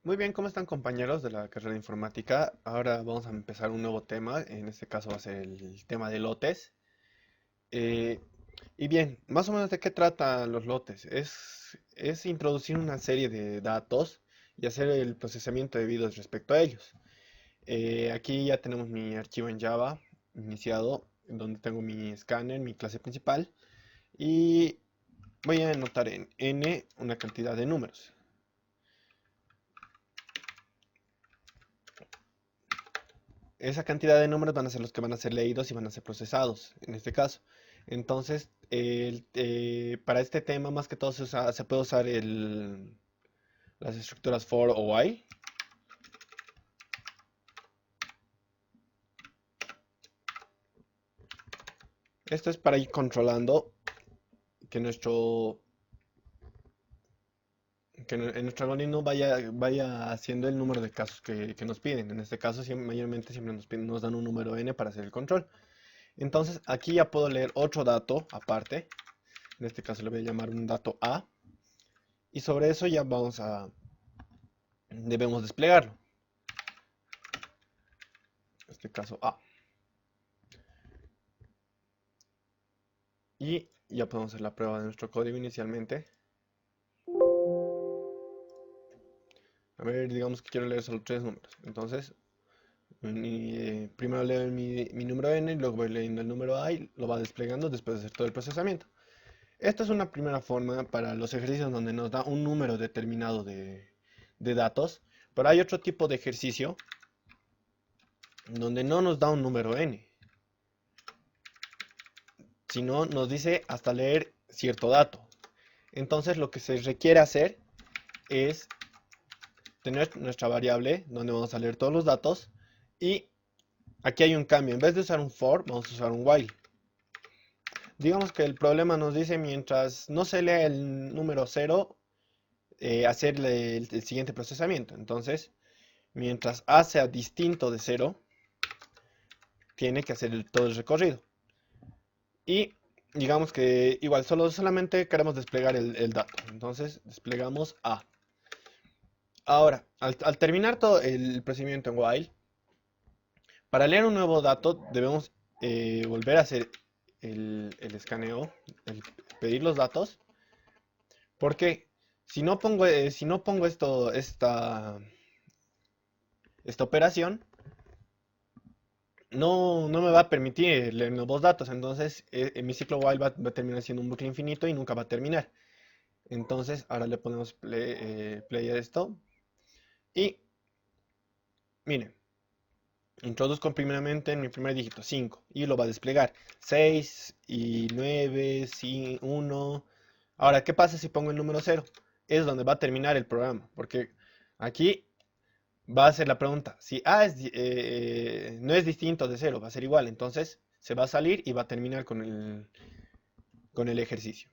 Muy bien, ¿cómo están compañeros de la carrera de informática? Ahora vamos a empezar un nuevo tema, en este caso va a ser el tema de lotes. Eh, y bien, más o menos de qué tratan los lotes. Es introducir una serie de datos y hacer el procesamiento debido respecto a ellos. Aquí ya tenemos mi archivo en Java iniciado, en donde tengo mi escáner, mi clase principal, y voy a anotar en n una cantidad de números. Esa cantidad de números van a ser los que van a ser leídos y van a ser procesados, en este caso. Entonces, para este tema, más que todo, se puede usar las estructuras for o while. Esto es para ir controlando que en nuestro algoritmo vaya haciendo el número de casos que nos piden. En este caso, mayormente siempre nos dan un número n para hacer el control. Entonces, aquí ya puedo leer otro dato aparte. En este caso le voy a llamar un dato A. Y sobre eso ya debemos desplegarlo. En este caso A. Y ya podemos hacer la prueba de nuestro código inicialmente. A ver, digamos que quiero leer solo tres números. Entonces, primero leo mi número n, luego voy leyendo el número a y lo va desplegando después de hacer todo el procesamiento. Esta es una primera forma para los ejercicios donde nos da un número determinado de datos. Pero hay otro tipo de ejercicio donde no nos da un número n, sino nos dice hasta leer cierto dato. Entonces lo que se requiere hacer es tener nuestra variable donde vamos a leer todos los datos y aquí hay un cambio. En vez de usar un for, vamos a usar un while. Digamos que el problema nos dice mientras no se lea el número 0, hacerle el siguiente procesamiento. Entonces, mientras A sea distinto de 0, tiene que hacer todo el recorrido. Y digamos que igual solamente queremos desplegar el dato. Entonces, desplegamos A. Ahora, al terminar todo el procedimiento en while, para leer un nuevo dato debemos volver a hacer el escaneo, pedir los datos, porque si no pongo esta operación, no me va a permitir leer nuevos datos. Entonces, en mi ciclo while va a terminar siendo un bucle infinito y nunca va a terminar. Entonces, ahora le ponemos play a esto. Y miren, introduzco primeramente en mi primer dígito 5 y lo va a desplegar 6 y 9, 1. Ahora, ¿qué pasa si pongo el número 0? Es donde va a terminar el programa, porque aquí va a ser la pregunta. Si A no es distinto de 0, va a ser igual, entonces se va a salir y va a terminar con el ejercicio.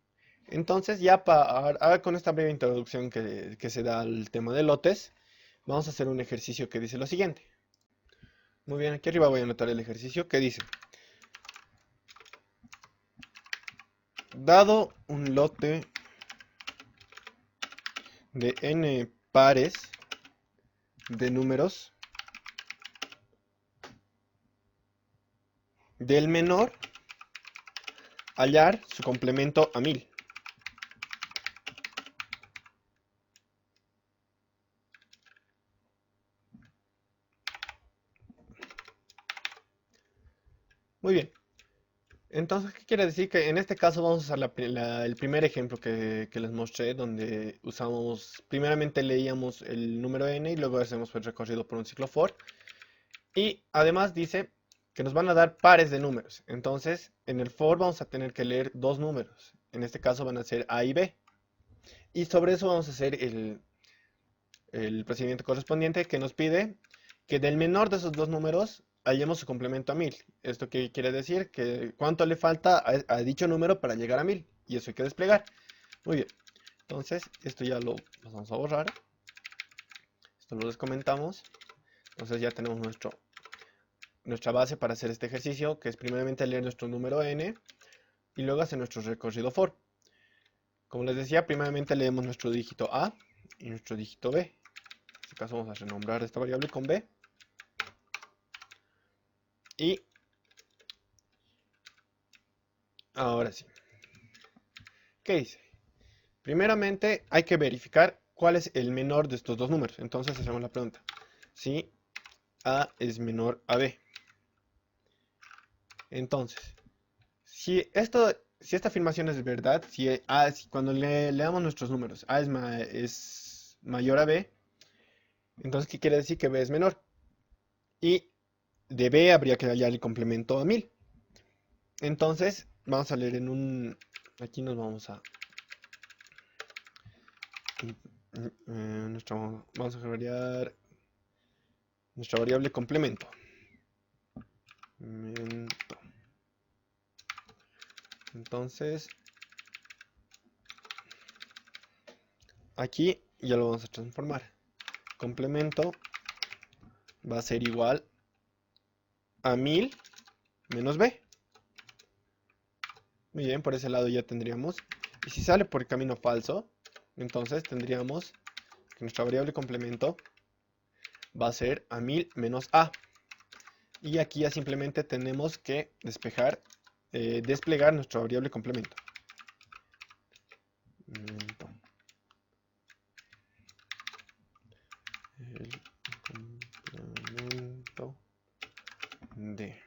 Entonces, ahora con esta breve introducción que se da al tema de lotes, vamos a hacer un ejercicio que dice lo siguiente. Muy bien, aquí arriba voy a anotar el ejercicio que dice: dado un lote de n pares de números, del menor hallar su complemento a 1000. Muy bien. Entonces, ¿qué quiere decir? Que en este caso vamos a usar el primer ejemplo que les mostré, donde primeramente leíamos el número n y luego hacemos el recorrido por un ciclo for. Y además dice que nos van a dar pares de números. Entonces, en el for vamos a tener que leer dos números. En este caso van a ser A y B. Y sobre eso vamos a hacer el procedimiento correspondiente que nos pide que del menor de esos dos números hallemos su complemento a 1000. ¿Esto qué quiere decir? Que cuánto le falta a dicho número para llegar a 1000. Y eso hay que desplegar. Muy bien. Entonces, esto ya lo vamos a borrar. Esto lo descomentamos. Entonces ya tenemos nuestra base para hacer este ejercicio, que es primeramente leer nuestro número n y luego hacer nuestro recorrido for. Como les decía, primeramente leemos nuestro dígito A y nuestro dígito B. En este caso vamos a renombrar esta variable con b. Y ahora sí. ¿Qué dice? Primeramente hay que verificar cuál es el menor de estos dos números. Entonces hacemos la pregunta. Si a es menor a b. Entonces, si esta afirmación es verdad, si cuando le leamos nuestros números a es mayor a b, entonces ¿qué quiere decir? Que b es menor. Y de b habría que hallar el complemento a 1000. Entonces, vamos a leer aquí nos vamos a... vamos a variar nuestra variable complemento. Entonces, aquí ya lo vamos a transformar. Complemento va a ser igual a 1000 menos b. Muy bien, por ese lado ya tendríamos. Y si sale por el camino falso, entonces tendríamos que nuestra variable complemento va a ser a 1000 menos a. Y aquí ya simplemente tenemos que desplegar nuestra variable complemento. El complemento de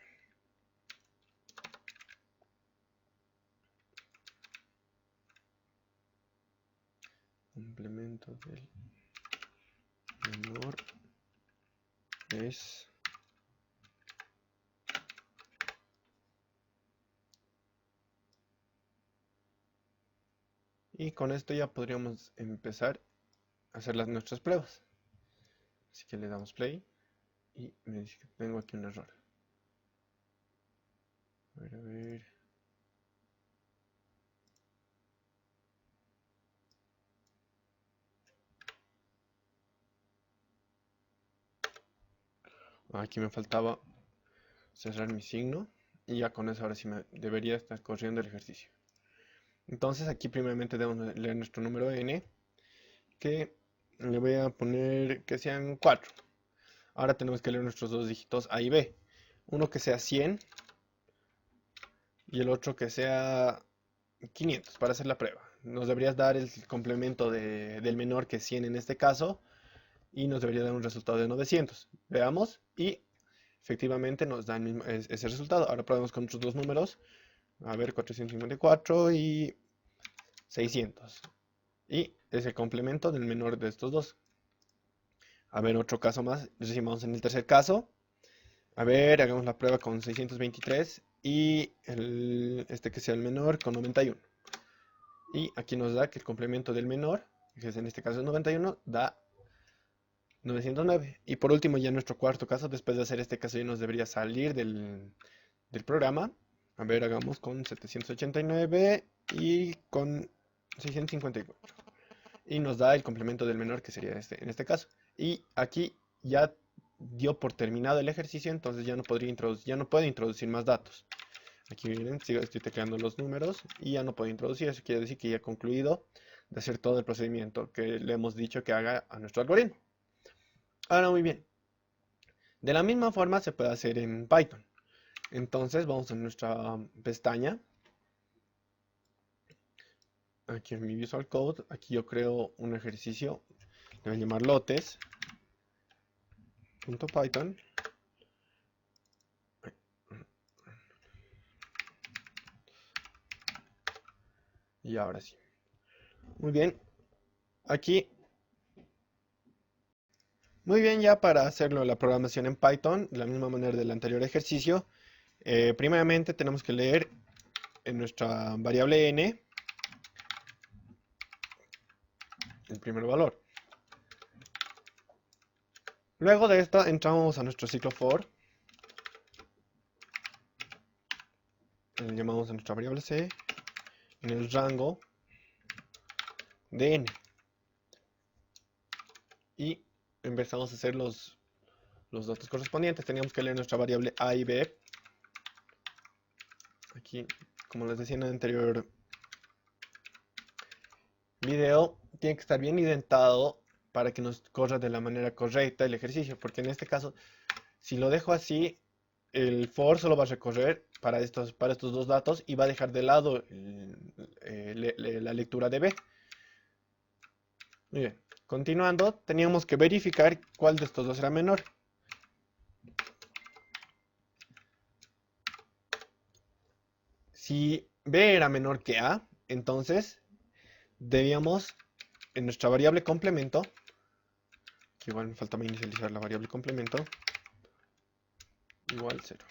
complemento del menor es y con esto ya podríamos empezar a hacer nuestras pruebas. Así que le damos play y me dice que tengo aquí un error. A ver. Aquí me faltaba cerrar mi signo y ya con eso ahora sí me debería estar corriendo el ejercicio. Entonces aquí primeramente debemos leer nuestro número n, que le voy a poner que sean 4. Ahora tenemos que leer nuestros dos dígitos a y b. Uno que sea 100 y el otro que sea 500 para hacer la prueba. Nos deberías dar el complemento del menor, que es 100 en este caso, y nos debería dar un resultado de 900. Veamos, y efectivamente nos da ese resultado. Ahora probemos con otros dos números. A ver, 454 y 600. Y es el complemento del menor de estos dos. A ver, otro caso más. Decimos en el tercer caso. A ver, hagamos la prueba con 623 y este que sea el menor con 91. Y aquí nos da que el complemento del menor, que es en este caso es 91, da 909. Y por último, ya nuestro cuarto caso, después de hacer este caso ya nos debería salir del programa. A ver, hagamos con 789 y con 654. Y nos da el complemento del menor, que sería en este caso. Y aquí ya dio por terminado el ejercicio, entonces ya no puede introducir más datos. Aquí miren, estoy tecleando los números y ya no puedo introducir. Eso quiere decir que ya he concluido de hacer todo el procedimiento que le hemos dicho que haga a nuestro algoritmo. Ahora, muy bien. De la misma forma se puede hacer en Python. Entonces vamos a nuestra pestaña. Aquí en mi Visual Code, aquí yo creo un ejercicio. Le voy a llamar lotes.python. Y ahora sí. Muy bien. Aquí. Muy bien, ya para hacerlo la programación en Python, de la misma manera del anterior ejercicio, primeramente tenemos que leer en nuestra variable n el primer valor. Luego de esto entramos a nuestro ciclo for. Le llamamos a nuestra variable c en el rango de n. Y empezamos a hacer los datos correspondientes. Teníamos que leer nuestra variable a y b. Aquí, como les decía en el anterior video, tiene que estar bien indentado para que nos corra de la manera correcta el ejercicio, porque en este caso, si lo dejo así, el for solo va a recorrer para estos dos datos y va a dejar de lado la lectura de B. Muy bien, continuando, teníamos que verificar cuál de estos dos era menor. Si B era menor que A, entonces debíamos, en nuestra variable complemento, que igual me falta inicializar la variable complemento, igual 0.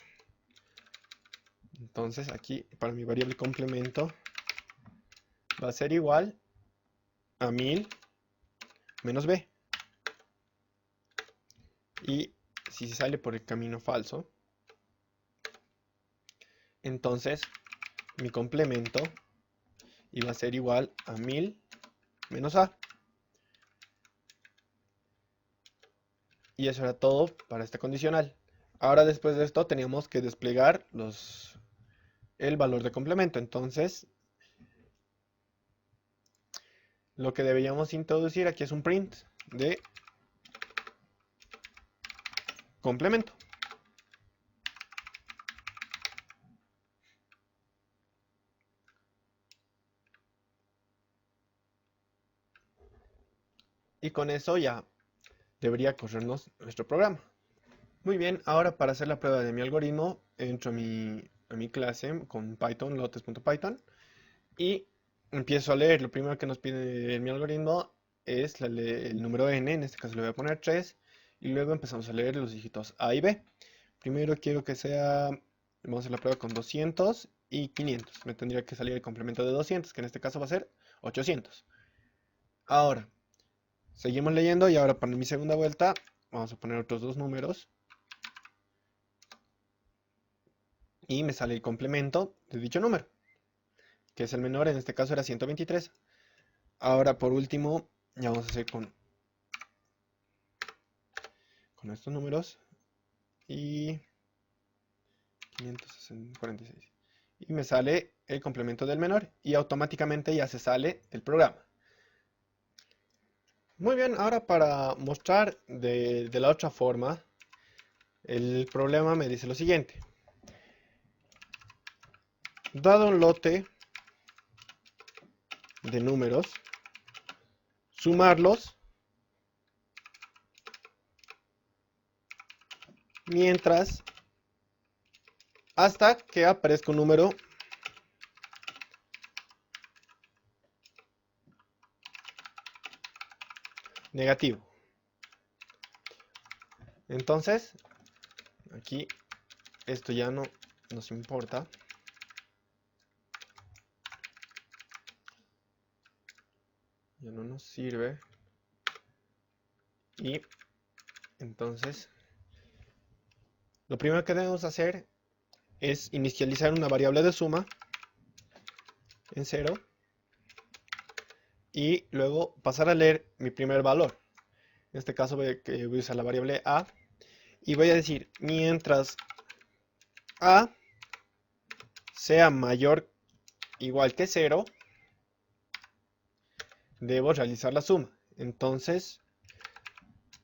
Entonces aquí para mi variable complemento va a ser igual a 1000 menos B. Y si se sale por el camino falso, entonces mi complemento iba a ser igual a 1000 menos A. Y eso era todo para este condicional. Ahora después de esto teníamos que desplegar el valor de complemento. Entonces lo que deberíamos introducir aquí es un print de complemento. Y con eso ya debería corrernos nuestro programa. Muy bien, ahora para hacer la prueba de mi algoritmo, entro a mi clase con Python, lotes.python, y empiezo a leer. Lo primero que nos pide mi algoritmo es el número n, en este caso le voy a poner 3, y luego empezamos a leer los dígitos a y b. Primero quiero que sea, vamos a hacer la prueba con 200 y 500. Me tendría que salir el complemento de 200, que en este caso va a ser 800. Ahora, seguimos leyendo y ahora para mi segunda vuelta vamos a poner otros dos números. Y me sale el complemento de dicho número, que es el menor, en este caso era 123. Ahora por último, ya vamos a hacer con estos números y 546. Y me sale el complemento del menor y automáticamente ya se sale del programa. Muy bien, ahora para mostrar de la otra forma, el problema me dice lo siguiente. Dado un lote de números, sumarlos mientras hasta que aparezca un número negativo. Entonces, aquí esto ya no nos importa. Ya no nos sirve. Y entonces, lo primero que debemos hacer es inicializar una variable de suma en 0 y luego pasar a leer mi primer valor. En este caso voy a usar la variable a y voy a decir mientras a sea mayor o igual que 0, debo realizar la suma. Entonces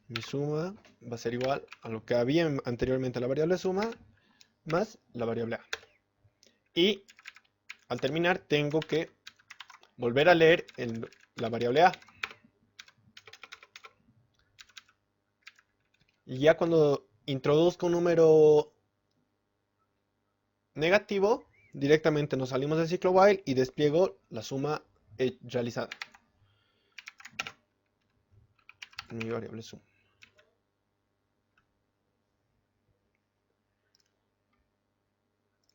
mi suma va a ser igual a lo que había anteriormente la variable suma más la variable a. Y al terminar tengo que volver a leer la variable a. Y ya cuando introduzco un número negativo, directamente nos salimos del ciclo while y despliego la suma realizada. Mi variable sum.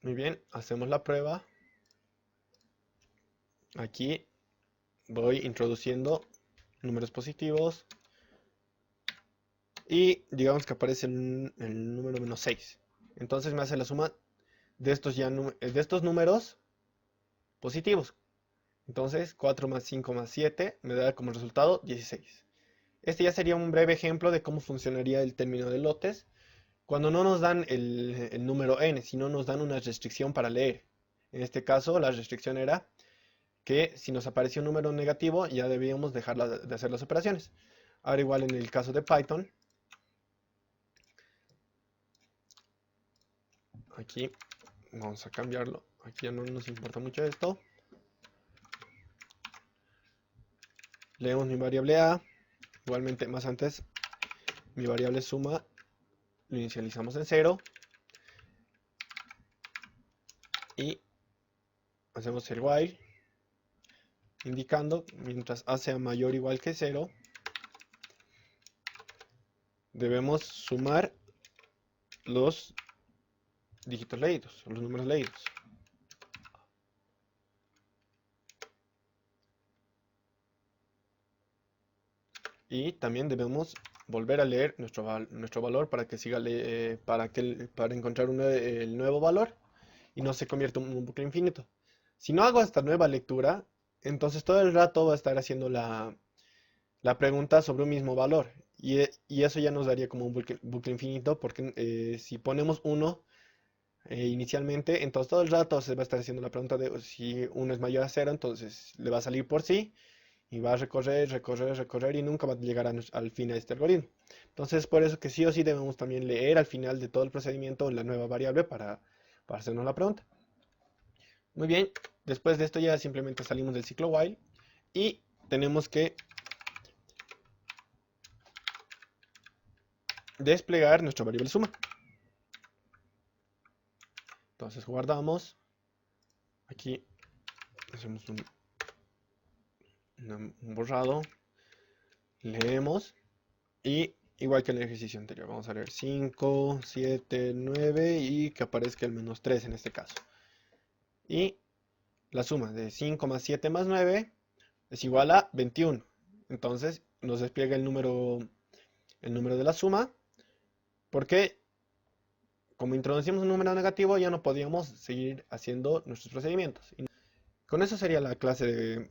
Muy bien, hacemos la prueba. Aquí voy introduciendo números positivos y digamos que aparece el número menos 6. Entonces me hace la suma de estos números positivos. Entonces 4 más 5 más 7 me da como resultado 16. Este ya sería un breve ejemplo de cómo funcionaría el término de lotes cuando no nos dan el número n, sino nos dan una restricción para leer. En este caso la restricción era que si nos apareció un número negativo ya debíamos dejar de hacer las operaciones. Ahora igual en el caso de Python, aquí vamos a cambiarlo. Aquí ya no nos importa mucho esto. Leemos mi variable a. Igualmente, más antes, mi variable suma lo inicializamos en 0. Y hacemos el while, indicando mientras a sea mayor o igual que 0, debemos sumar los dígitos leídos, los números leídos. Y también debemos volver a leer nuestro valor para que siga para encontrar el nuevo valor y no se convierta en un bucle infinito. Si no hago esta nueva lectura, entonces todo el rato va a estar haciendo la pregunta sobre un mismo valor. Y eso ya nos daría como un bucle infinito, porque si ponemos 1 inicialmente, entonces todo el rato se va a estar haciendo la pregunta de si 1 es mayor a 0, entonces le va a salir por sí. Y va a recorrer, recorrer, recorrer y nunca va a llegar al fin a este algoritmo. Entonces, por eso que sí o sí debemos también leer al final de todo el procedimiento la nueva variable para hacernos la pregunta. Muy bien, después de esto ya simplemente salimos del ciclo while y tenemos que desplegar nuestra variable suma. Entonces guardamos, aquí hacemos un borrado, leemos y igual que en el ejercicio anterior, vamos a leer 5, 7, 9 y que aparezca el menos 3 en este caso. Y la suma de 5 más 7 más 9 es igual a 21. Entonces nos despliega el número de la suma, porque como introducimos un número negativo ya no podíamos seguir haciendo nuestros procedimientos. Y con eso sería la clase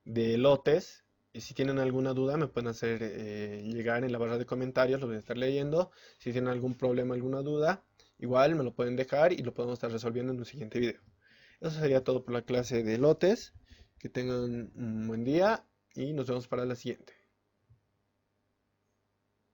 de lotes. Y si tienen alguna duda me pueden hacer llegar en la barra de comentarios, lo voy a estar leyendo. Si tienen algún problema, alguna duda, igual me lo pueden dejar y lo podemos estar resolviendo en un siguiente video. Eso sería todo por la clase de lotes. Que tengan un buen día y nos vemos para la siguiente.